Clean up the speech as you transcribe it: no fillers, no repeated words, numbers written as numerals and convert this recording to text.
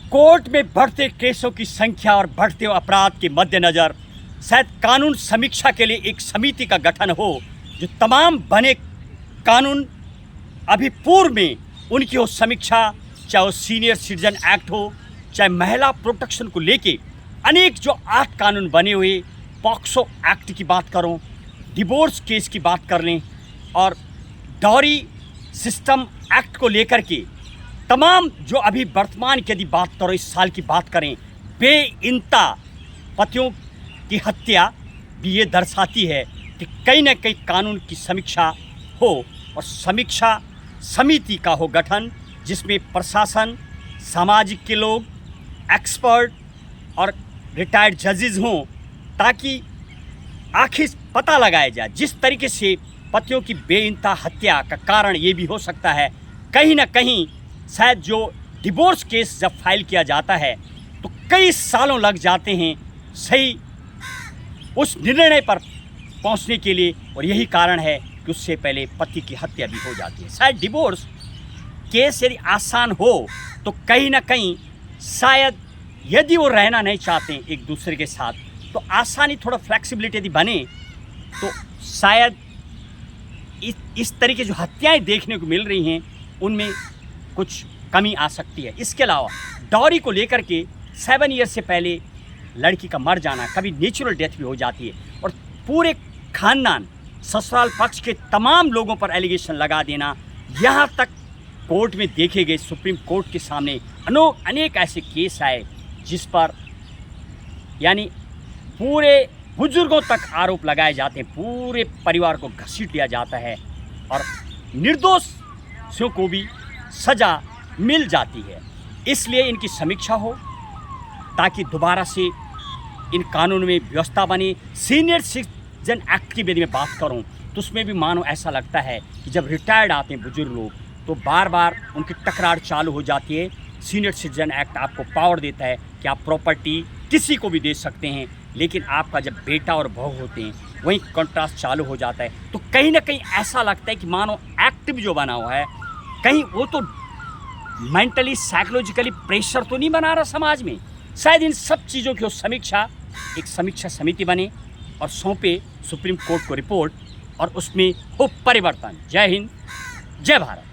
Court में बढ़ते केसों की संख्या और बढ़ते अपराध के मद्देनज़र शायद कानून समीक्षा के लिए एक समिति का गठन हो, जो तमाम बने कानून अभी पूर्व में उनकी हो समीक्षा, चाहे वो सीनियर सिटीजन एक्ट हो, चाहे महिला प्रोटेक्शन को लेके अनेक जो 8 कानून बने हुए, पॉक्सो एक्ट की बात करूं, डिवोर्स केस की बात कर लें और डॉरी सिस्टम एक्ट को लेकर के तमाम जो अभी वर्तमान की यदि बात करो, इस साल की बात करें, बेइंता पतियों की हत्या भी ये दर्शाती है कि कहीं ना कहीं कानून की समीक्षा हो और समीक्षा समिति का हो गठन, जिसमें प्रशासन, सामाजिक के लोग, एक्सपर्ट और रिटायर्ड जजेस हों, ताकि आखिर पता लगाया जाए जिस तरीके से पतियों की बेइंता हत्या का कारण ये भी हो सकता है कहीं ना कहीं शायद जो डिवोर्स केस जब फाइल किया जाता है तो कई सालों लग जाते हैं सही उस निर्णय पर पहुंचने के लिए, और यही कारण है कि उससे पहले पति की हत्या भी हो जाती है। शायद डिवोर्स केस यदि आसान हो तो कहीं ना कहीं शायद यदि वो रहना नहीं चाहते हैं एक दूसरे के साथ तो आसानी, थोड़ा फ्लेक्सिबिलिटी यदि बने तो शायद इस तरीके जो हत्याएं देखने को मिल रही हैं उनमें कुछ कमी आ सकती है। इसके अलावा डॉरी को लेकर के 7 ईयर से पहले लड़की का मर जाना, कभी नेचुरल डेथ भी हो जाती है और पूरे खानदान, ससुराल पक्ष के तमाम लोगों पर एलिगेशन लगा देना, यहाँ तक कोर्ट में देखे गए, सुप्रीम कोर्ट के सामने अनेक ऐसे केस आए जिस पर यानी पूरे बुजुर्गों तक आरोप लगाए जाते हैं, पूरे परिवार को घसीट लिया जाता है और निर्दोषों को भी सज़ा मिल जाती है। इसलिए इनकी समीक्षा हो ताकि दोबारा से इन कानून में व्यवस्था बने। सीनियर सिटीजन एक्ट की यदि मैं बात करूं तो उसमें भी मानो ऐसा लगता है कि जब रिटायर्ड आते हैं बुजुर्ग लोग तो बार बार उनकी टकरार चालू हो जाती है। सीनियर सिटीजन एक्ट आपको पावर देता है कि आप प्रॉपर्टी किसी को भी दे सकते हैं, लेकिन आपका जब बेटा और बहू होते हैं वहीं कॉन्ट्रास्ट चालू हो जाता है। तो कहीं ना कहीं ऐसा लगता है कि मानो एक्ट भी जो बना हुआ है कहीं वो तो मेंटली साइकोलॉजिकली प्रेशर तो नहीं बना रहा समाज में। शायद इन सब चीज़ों की समीक्षा एक समीक्षा समिति बने और सौंपे सुप्रीम कोर्ट को रिपोर्ट और उसमें हो परिवर्तन। जय हिंद, जय भारत।